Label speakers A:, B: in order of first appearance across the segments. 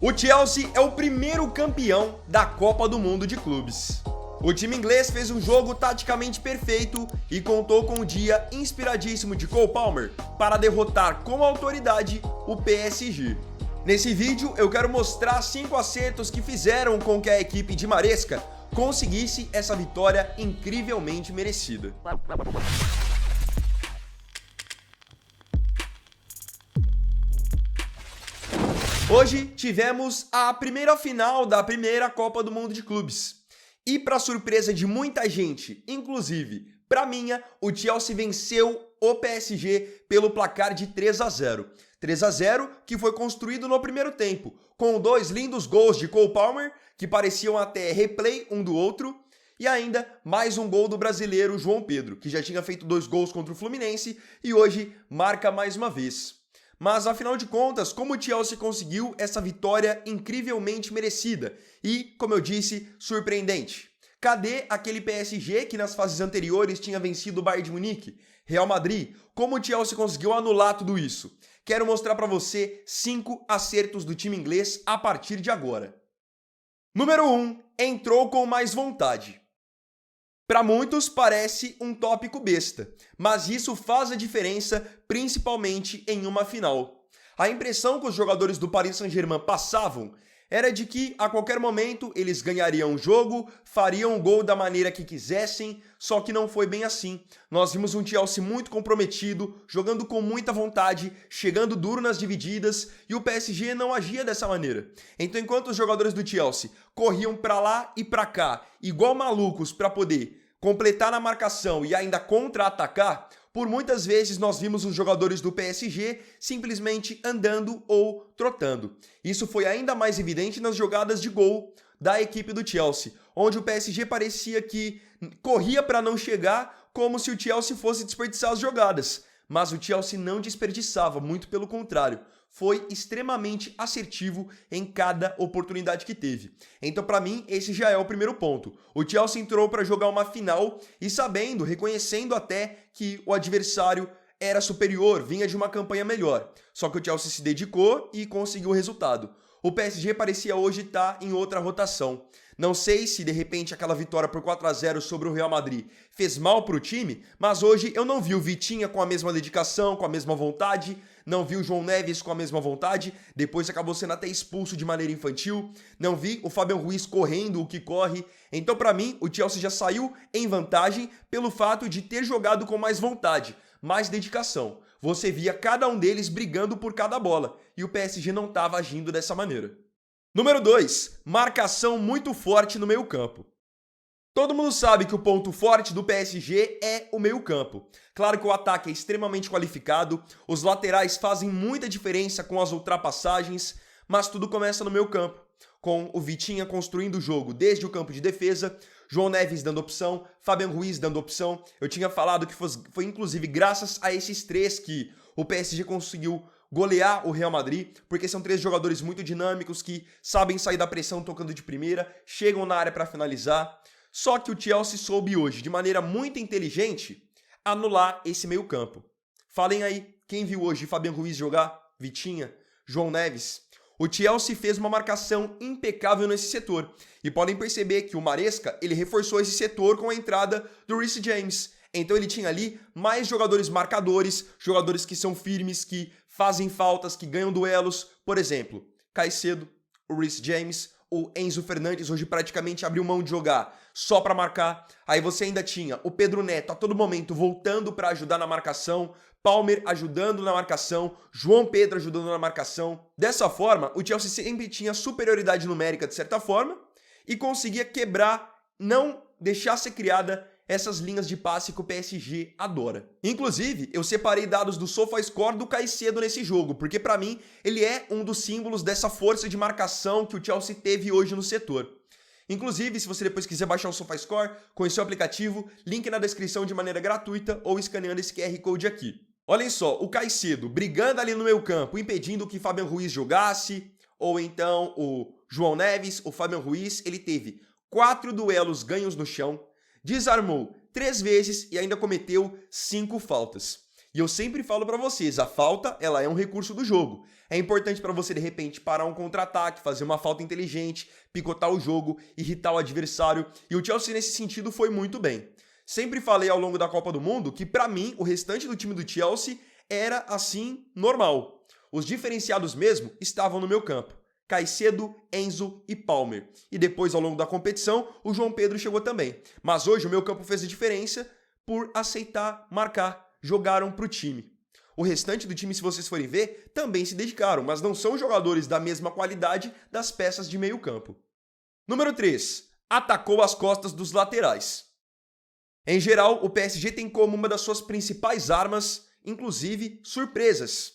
A: O Chelsea é o primeiro campeão da Copa do Mundo de Clubes. O time inglês fez um jogo taticamente perfeito e contou com um dia inspiradíssimo de Cole Palmer para derrotar com autoridade o PSG. Nesse vídeo eu quero mostrar 5 acertos que fizeram com que a equipe de Maresca conseguisse essa vitória incrivelmente merecida. Hoje tivemos a primeira final da primeira Copa do Mundo de Clubes. E para surpresa de muita gente, inclusive para minha, o Chelsea venceu o PSG pelo placar de 3-0. 3-0 que foi construído no primeiro tempo, com 2 lindos gols de Cole Palmer, que pareciam até replay um do outro, e ainda mais um gol do brasileiro João Pedro, que já tinha feito 2 gols contra o Fluminense e hoje marca mais uma vez. Mas, afinal de contas, como o Chelsea conseguiu essa vitória incrivelmente merecida e, como eu disse, surpreendente? Cadê aquele PSG que nas fases anteriores tinha vencido o Bayern de Munique, Real Madrid? Como o Chelsea conseguiu anular tudo isso? Quero mostrar para você 5 acertos do time inglês a partir de agora. Número 1. Entrou com mais vontade. Para muitos parece um tópico besta, mas isso faz a diferença principalmente em uma final. A impressão que os jogadores do Paris Saint-Germain passavam era de que a qualquer momento eles ganhariam o jogo, fariam o gol da maneira que quisessem, só que não foi bem assim. Nós vimos um Chelsea muito comprometido, jogando com muita vontade, chegando duro nas divididas, e o PSG não agia dessa maneira. Então, enquanto os jogadores do Chelsea corriam para lá e para cá, igual malucos para poder completar na marcação e ainda contra-atacar, por muitas vezes nós vimos os jogadores do PSG simplesmente andando ou trotando. Isso foi ainda mais evidente nas jogadas de gol da equipe do Chelsea, onde o PSG parecia que corria para não chegar, como se o Chelsea fosse desperdiçar as jogadas. Mas o Chelsea não desperdiçava, muito pelo contrário. Foi extremamente assertivo em cada oportunidade que teve. Então, para mim, esse já é o primeiro ponto. O Chelsea entrou para jogar uma final e sabendo, reconhecendo até que o adversário era superior, vinha de uma campanha melhor. Só que o Chelsea se dedicou e conseguiu o resultado. O PSG parecia hoje estar em outra rotação. Não sei se de repente aquela vitória por 4-0 sobre o Real Madrid fez mal para o time, mas hoje eu não vi o Vitinha com a mesma dedicação, com a mesma vontade, não vi o João Neves com a mesma vontade, depois acabou sendo até expulso de maneira infantil, não vi o Fabian Ruiz correndo o que corre. Então, para mim, o Chelsea já saiu em vantagem pelo fato de ter jogado com mais vontade, mais dedicação. Você via cada um deles brigando por cada bola, e o PSG não estava agindo dessa maneira. Número 2. Marcação muito forte no meio-campo. Todo mundo sabe que o ponto forte do PSG é o meio-campo. Claro que o ataque é extremamente qualificado, os laterais fazem muita diferença com as ultrapassagens, mas tudo começa no meio-campo, com o Vitinha construindo o jogo desde o campo de defesa, João Neves dando opção, Fabian Ruiz dando opção. Eu tinha falado que foi inclusive graças a esses 3 que o PSG conseguiu golear o Real Madrid, porque são 3 jogadores muito dinâmicos que sabem sair da pressão tocando de primeira, chegam na área para finalizar. Só que o Chelsea soube hoje, de maneira muito inteligente, anular esse meio-campo. Falem aí, quem viu hoje Fabian Ruiz jogar? Vitinha? João Neves? O Chelsea fez uma marcação impecável nesse setor. E podem perceber que o Maresca, ele reforçou esse setor com a entrada do Reece James. Então ele tinha ali mais jogadores marcadores, jogadores que são firmes, que fazem faltas, que ganham duelos. Por exemplo, Caicedo, o Reece James, o Enzo Fernandes hoje praticamente abriu mão de jogar só para marcar. Aí você ainda tinha o Pedro Neto a todo momento voltando para ajudar na marcação, Palmer ajudando na marcação, João Pedro ajudando na marcação. Dessa forma, o Chelsea sempre tinha superioridade numérica de certa forma e conseguia quebrar, não deixar ser criada essas linhas de passe que o PSG adora. Inclusive, eu separei dados do SofaScore do Caicedo nesse jogo, porque para mim ele é um dos símbolos dessa força de marcação que o Chelsea teve hoje no setor. Inclusive, se você depois quiser baixar o SofaScore, conhecer o aplicativo, link na descrição de maneira gratuita ou escaneando esse QR Code aqui. Olhem só, o Caicedo brigando ali no meio campo, impedindo que Fabian Ruiz jogasse, ou então o João Neves, o Fabian Ruiz, ele teve 4 duelos ganhos no chão, desarmou 3 vezes e ainda cometeu 5 faltas. E eu sempre falo pra vocês, a falta, ela é um recurso do jogo. É importante pra você, de repente, parar um contra-ataque, fazer uma falta inteligente, picotar o jogo, irritar o adversário. E o Chelsea, nesse sentido, foi muito bem. Sempre falei ao longo da Copa do Mundo que, pra mim, o restante do time do Chelsea era, assim, normal. Os diferenciados mesmo estavam no meu campo. Caicedo, Enzo e Palmer. E depois, ao longo da competição, o João Pedro chegou também. Mas hoje o meu campo fez a diferença por aceitar marcar. Jogaram pro time. O restante do time, se vocês forem ver, também se dedicaram, mas não são jogadores da mesma qualidade das peças de meio campo. Número 3. Atacou as costas dos laterais. Em geral, o PSG tem como uma das suas principais armas, inclusive, surpresas.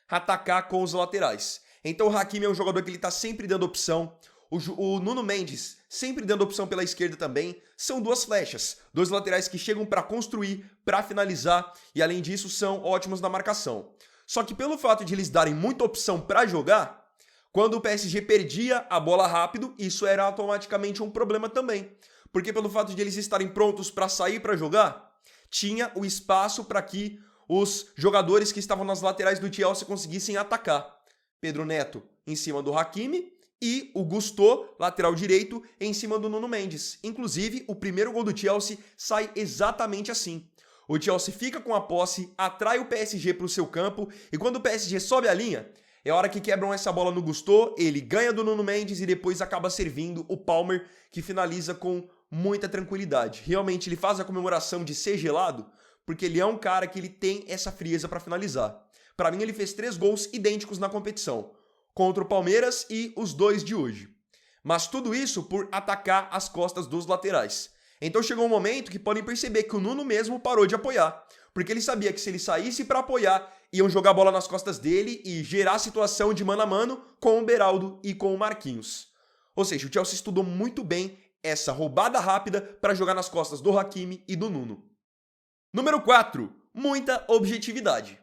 A: Atacar com os laterais. Então o Hakimi é um jogador que ele está sempre dando opção. O Nuno Mendes sempre dando opção pela esquerda também. São duas flechas, dois laterais que chegam para construir, para finalizar e além disso são ótimos na marcação. Só que pelo fato de eles darem muita opção para jogar, quando o PSG perdia a bola rápido, isso era automaticamente um problema também. Porque pelo fato de eles estarem prontos para sair para jogar, tinha o espaço para que os jogadores que estavam nas laterais do Chelsea conseguissem atacar. Pedro Neto em cima do Hakimi e o Gusto, lateral direito, em cima do Nuno Mendes. Inclusive, o primeiro gol do Chelsea sai exatamente assim. O Chelsea fica com a posse, atrai o PSG para o seu campo e quando o PSG sobe a linha, é a hora que quebram essa bola no Gusto, ele ganha do Nuno Mendes e depois acaba servindo o Palmer, que finaliza com muita tranquilidade. Realmente ele faz a comemoração de ser gelado, porque ele é um cara que ele tem essa frieza para finalizar. Para mim ele fez 3 gols idênticos na competição, contra o Palmeiras e os 2 de hoje. Mas tudo isso por atacar as costas dos laterais. Então chegou um momento que podem perceber que o Nuno mesmo parou de apoiar, porque ele sabia que se ele saísse para apoiar, iam jogar a bola nas costas dele e gerar a situação de mano a mano com o Beraldo e com o Marquinhos. Ou seja, o Chelsea estudou muito bem essa roubada rápida para jogar nas costas do Hakimi e do Nuno. Número 4. Muita objetividade.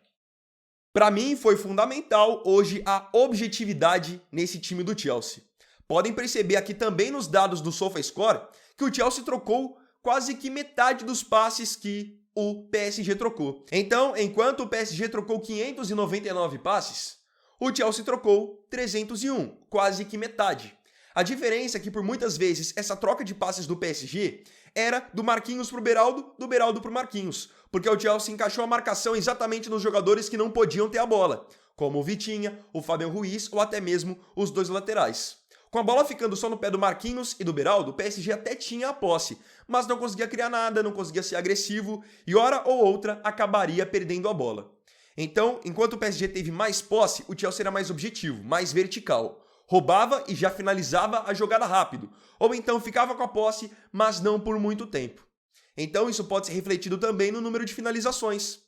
A: Para mim foi fundamental hoje a objetividade nesse time do Chelsea. Podem perceber aqui também nos dados do SofaScore que o Chelsea trocou quase que metade dos passes que o PSG trocou. Então, enquanto o PSG trocou 599 passes, o Chelsea trocou 301, quase que metade. A diferença é que por muitas vezes essa troca de passes do PSG era do Marquinhos pro Beraldo, do Beraldo pro Marquinhos, porque o Chelsea encaixou a marcação exatamente nos jogadores que não podiam ter a bola, como o Vitinha, o Fabian Ruiz ou até mesmo os dois laterais. Com a bola ficando só no pé do Marquinhos e do Beraldo, o PSG até tinha a posse, mas não conseguia criar nada, não conseguia ser agressivo e hora ou outra acabaria perdendo a bola. Então, enquanto o PSG teve mais posse, o Chelsea era mais objetivo, mais vertical. Roubava e já finalizava a jogada rápido, ou então ficava com a posse, mas não por muito tempo. Então isso pode ser refletido também no número de finalizações.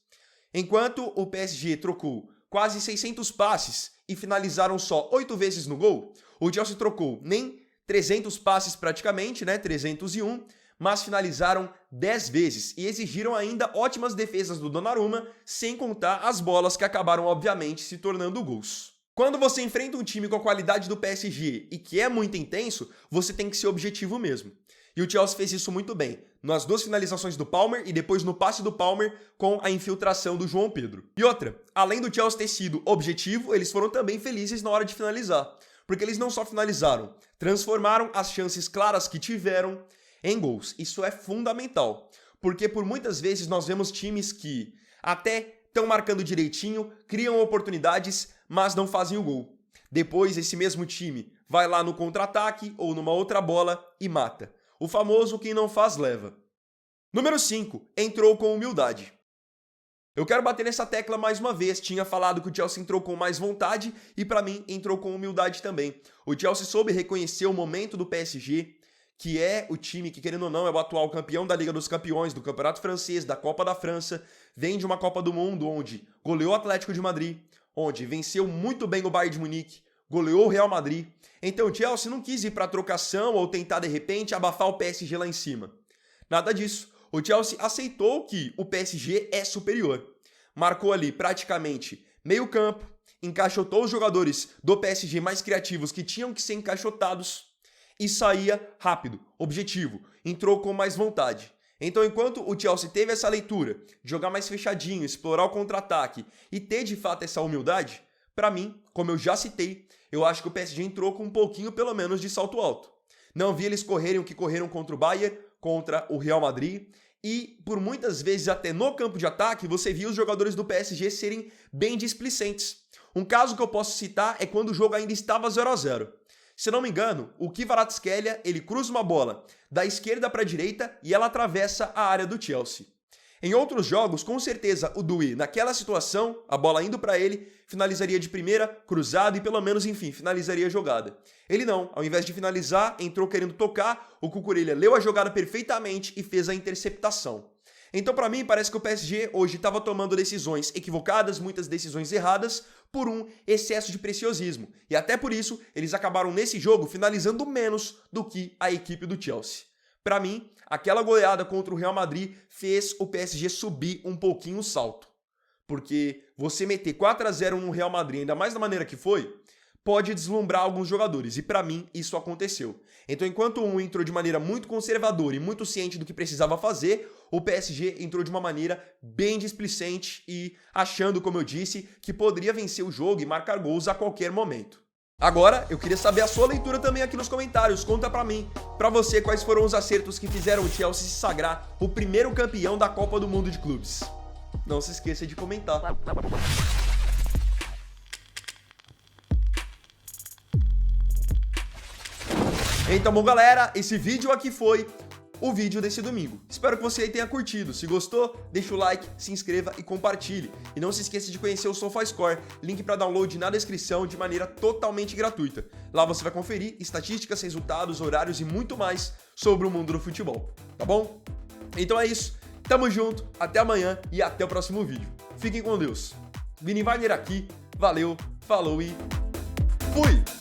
A: Enquanto o PSG trocou quase 600 passes e finalizaram só 8 vezes no gol, o Chelsea trocou nem 300 passes praticamente, 301, mas finalizaram 10 vezes e exigiram ainda ótimas defesas do Donnarumma, sem contar as bolas que acabaram obviamente se tornando gols. Quando você enfrenta um time com a qualidade do PSG e que é muito intenso, você tem que ser objetivo mesmo. E o Chelsea fez isso muito bem, nas 2 finalizações do Palmer e depois no passe do Palmer com a infiltração do João Pedro. E outra, além do Chelsea ter sido objetivo, eles foram também felizes na hora de finalizar. Porque eles não só finalizaram, transformaram as chances claras que tiveram em gols. Isso é fundamental, porque por muitas vezes nós vemos times que até estão marcando direitinho, criam oportunidades, mas não fazem o gol. Depois esse mesmo time vai lá no contra-ataque ou numa outra bola e mata. O famoso quem não faz leva. Número 5. Entrou com humildade. Eu quero bater nessa tecla mais uma vez. Tinha falado que o Chelsea entrou com mais vontade e para mim entrou com humildade também. O Chelsea soube reconhecer o momento do PSG, que é o time que, querendo ou não, é o atual campeão da Liga dos Campeões, do Campeonato Francês, da Copa da França, vem de uma Copa do Mundo onde goleou o Atlético de Madrid, onde venceu muito bem o Bayern de Munique, goleou o Real Madrid. Então o Chelsea não quis ir para trocação ou tentar de repente abafar o PSG lá em cima. Nada disso. O Chelsea aceitou que o PSG é superior. Marcou ali praticamente meio campo, encaixotou os jogadores do PSG mais criativos que tinham que ser encaixotados e saía rápido, objetivo, entrou com mais vontade. Então, enquanto o Chelsea teve essa leitura de jogar mais fechadinho, explorar o contra-ataque e ter de fato essa humildade, pra mim, como eu já citei, eu acho que o PSG entrou com um pouquinho pelo menos de salto alto. Não vi eles correrem o que correram contra o Bayern, contra o Real Madrid, e por muitas vezes até no campo de ataque você viu os jogadores do PSG serem bem displicentes. Um caso que eu posso citar é quando o jogo ainda estava 0 a 0. Se não me engano, o Kvaratskhelia, ele cruza uma bola da esquerda para a direita e ela atravessa a área do Chelsea. Em outros jogos, com certeza, o Doué, naquela situação, a bola indo para ele, finalizaria de primeira, cruzado e pelo menos, enfim, finalizaria a jogada. Ele não, ao invés de finalizar, entrou querendo tocar, o Cucurella leu a jogada perfeitamente e fez a interceptação. Então, para mim, parece que o PSG hoje estava tomando decisões equivocadas, muitas decisões erradas, por um excesso de preciosismo. E até por isso, eles acabaram nesse jogo finalizando menos do que a equipe do Chelsea. Para mim, aquela goleada contra o Real Madrid fez o PSG subir um pouquinho o salto. Porque você meter 4 a 0 no Real Madrid, ainda mais da maneira que foi, pode deslumbrar alguns jogadores. E para mim, isso aconteceu. Então, enquanto um entrou de maneira muito conservadora e muito ciente do que precisava fazer, o PSG entrou de uma maneira bem displicente e achando, como eu disse, que poderia vencer o jogo e marcar gols a qualquer momento. Agora, eu queria saber a sua leitura também aqui nos comentários. Conta pra mim, pra você, quais foram os acertos que fizeram o Chelsea se sagrar o primeiro campeão da Copa do Mundo de Clubes. Não se esqueça de comentar. Então, bom, galera, esse vídeo aqui foi o vídeo desse domingo. Espero que você tenha curtido. Se gostou, deixa o like, se inscreva e compartilhe. E não se esqueça de conhecer o SofaScore, link para download na descrição de maneira totalmente gratuita. Lá você vai conferir estatísticas, resultados, horários e muito mais sobre o mundo do futebol, tá bom? Então é isso, tamo junto, até amanhã e até o próximo vídeo. Fiquem com Deus. Vini Wagner aqui, valeu, falou e fui!